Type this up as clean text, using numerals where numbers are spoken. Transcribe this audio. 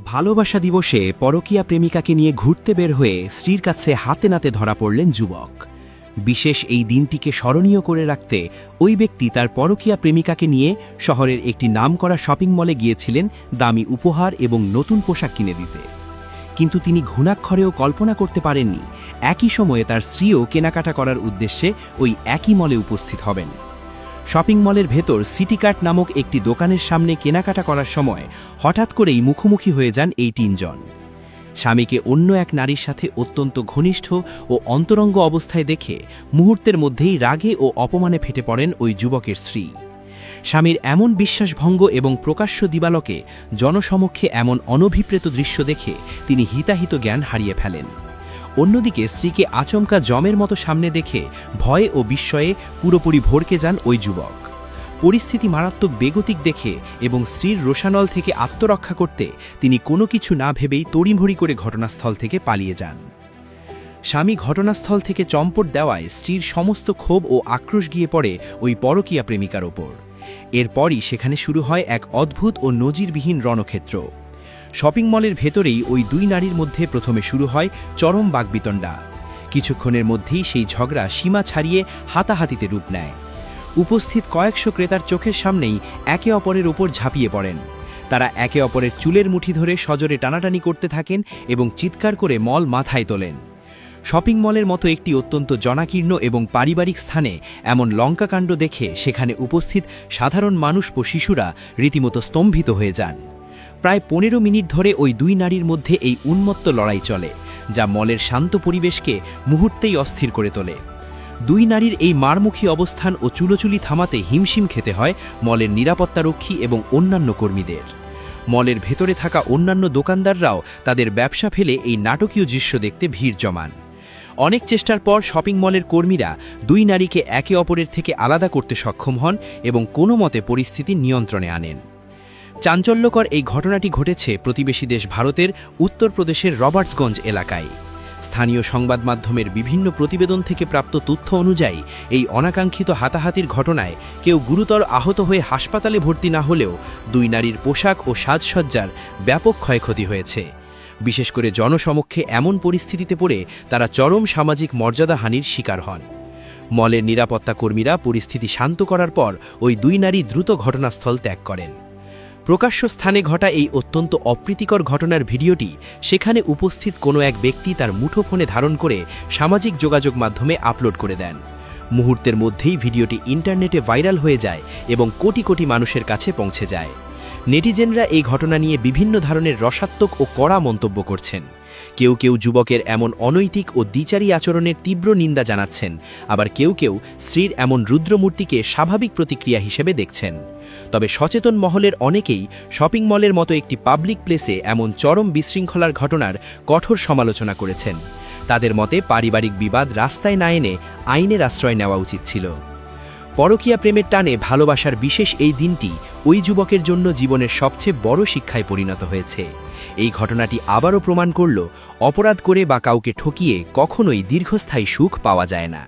ভালোবাসা দিবসে পরকীয়া প্রেমিকাকে নিয়ে ঘুরতে বের হয়ে স্ত্রীর কাছে হাতে নাতে ধরা পড়লেন যুবক। বিশেষ এই দিনটিকে স্মরণীয় করে রাখতে ওই ব্যক্তি তার পরকীয়া প্রেমিকাকে নিয়ে শহরের একটি নামকরা শপিং মলে গিয়েছিলেন দামি উপহার এবং নতুন পোশাক কিনে দিতে। কিন্তু তিনি ঘুণাক্ষরেও কল্পনা করতে পারেননি একই সময়ে তার স্ত্রীও কেনাকাটা করার উদ্দেশ্যে ওই একই মলে উপস্থিত হবেন। শপিং মলের ভেতর সিটি কার্ট নামক একটি দোকানের সামনে কেনাকাটা করার সময় হঠাৎ করেই মুখোমুখি হয়ে যান এই তিনজন। স্বামীকে অন্য এক নারীর সাথে অত্যন্ত ঘনিষ্ঠ ও অন্তরঙ্গ অবস্থায় দেখে মুহূর্তের মধ্যেই রাগে ও অপমানে ফেটে পড়েন ওই যুবকের স্ত্রী। স্বামীর এমন বিশ্বাসভঙ্গ এবং প্রকাশ্য দিবালোকে জনসমক্ষে এমন অনভিপ্রেত দৃশ্য দেখে তিনি হিতাহিত জ্ঞান হারিয়ে ফেলেন। অন্যদিকে স্ত্রীকে আচমকা জমের মতো সামনে দেখে ভয়ে ও বিস্ময়ে পুরোপুরি ভরকে যান ওই যুবক। পরিস্থিতি মারাত্মক বেগতিক দেখে এবং স্ত্রীর রোষানল থেকে আত্মরক্ষা করতে তিনি কোনো কিছু না ভেবেই তড়িঘড়ি করে ঘটনাস্থল থেকে পালিয়ে যান। স্বামী ঘটনাস্থল থেকে চম্পট দেওয়ায় স্ত্রীর সমস্ত ক্ষোভ ও আক্রোশ গিয়ে পড়ে ওই পরকীয়া প্রেমিকার ওপর। এরপরই সেখানে শুরু হয় এক অদ্ভুত ও নজিরবিহীন রণক্ষেত্র। শপিং মলের ভেতরেই ওই দুই নারীর মধ্যে প্রথমে শুরু হয় চরম বাগবিতণ্ডা। কিছুক্ষণের মধ্যেই সেই ঝগড়া সীমা ছাড়িয়ে হাতাহাতিতে রূপ নেয়। উপস্থিত কয়েকশো ক্রেতার চোখের সামনেই একে অপরের ওপর ঝাঁপিয়ে পড়েন। তারা একে অপরের চুলের মুঠি ধরে সজোরে টানাটানি করতে থাকেন এবং চিৎকার করে মল মাথায় তোলেন। শপিং মলের মতো একটি অত্যন্ত জনাকীর্ণ এবং পারিবারিক স্থানে এমন লঙ্কাকাণ্ড দেখে সেখানে উপস্থিত সাধারণ মানুষ ও শিশুরা রীতিমতো স্তম্ভিত হয়ে যান। প্রায় 15 মিনিট ধরে ওই দুই নারীর মধ্যে এই উন্মত্ত লড়াই চলে, যা মলের শান্ত পরিবেশকে মুহূর্তেই অস্থির করে তোলে। দুই নারীর এই মারমুখী অবস্থান ও চুলোচুলি থামাতে হিমশিম খেতে হয় মলের নিরাপত্তারক্ষী এবং অন্যান্য কর্মীদের। মলের ভেতরে থাকা অন্যান্য দোকানদাররাও তাদের ব্যবসা ফেলে এই নাটকীয় দৃশ্য দেখতে ভিড় জমান। অনেক চেষ্টার পর শপিং মলের কর্মীরা দুই নারীকে একে অপরের থেকে আলাদা করতে সক্ষম হন এবং কোনো মতে পরিস্থিতি নিয়ন্ত্রণে আনেন। চাঞ্চল্যকর এই ঘটনাটি ঘটেছে প্রতিবেশী দেশ ভারতের উত্তরপ্রদেশের রবার্টসগঞ্জ এলাকায়। স্থানীয় সংবাদ মাধ্যমের বিভিন্ন প্রতিবেদন থেকে প্রাপ্ত তথ্য অনুযায়ী এই অনাকাঙ্ক্ষিত হাতাহাতির ঘটনায় কেউ গুরুতর আহত হয়ে হাসপাতালে ভর্তি না হলেও দুই নারীর পোশাক ও সাজসজ্জার ব্যাপক ক্ষয়ক্ষতি হয়েছে। বিশেষ করে জনসমক্ষে এমন পরিস্থিতিতে পড়ে তারা চরম সামাজিক মর্যাদাহানির শিকার হন। মলের নিরাপত্তা কর্মীরা পরিস্থিতি শান্ত করার পর ওই দুই নারী দ্রুত ঘটনাস্থল ত্যাগ করেন। প্রকাশ্য স্থানে ঘটা এই অত্যন্ত অপ্রীতিকর ঘটনার ভিডিওটি সেখানে উপস্থিত কোনো এক ব্যক্তি তার মুঠোফোনে ধারণ করে সামাজিক যোগাযোগ মাধ্যমে আপলোড করে দেন। মুহূর্তের মধ্যেই ভিডিওটি ইন্টারনেটে ভাইরাল হয়ে যায় এবং কোটি কোটি মানুষের কাছে পৌঁছে যায়। নেটিজেনরা এই ঘটনা নিয়ে বিভিন্ন ধরনের রসাত্মক ও কড়া মন্তব্য করছেন। কেউ কেউ যুবকের এমন অনৈতিক ও দ্বিচারী আচরণের তীব্র নিন্দা জানাচ্ছেন, আবার কেউ কেউ স্ত্রীর এমন রুদ্রমূর্তিকে স্বাভাবিক প্রতিক্রিয়া হিসেবে দেখছেন। তবে সচেতন মহলের অনেকেই শপিং মলের মতো একটি পাবলিক প্লেসে এমন চরম বিশৃঙ্খলার ঘটনার কঠোর সমালোচনা করেছেন। তাদের মতে পারিবারিক বিবাদ রাস্তায় না এনে আইনের আশ্রয় নেওয়া উচিত ছিল। পরকীয়া প্রেমের টানে ভালোবাসার বিশেষ এই দিনটি ওই যুবকের জন্য জীবনের সবচেয়ে বড় শিক্ষায় পরিণত হয়েছে। এই ঘটনাটি আবারও প্রমাণ করল, অপরাধ করে বা কাউকে ঠকিয়ে কখনোই দীর্ঘস্থায়ী সুখ পাওয়া যায় না।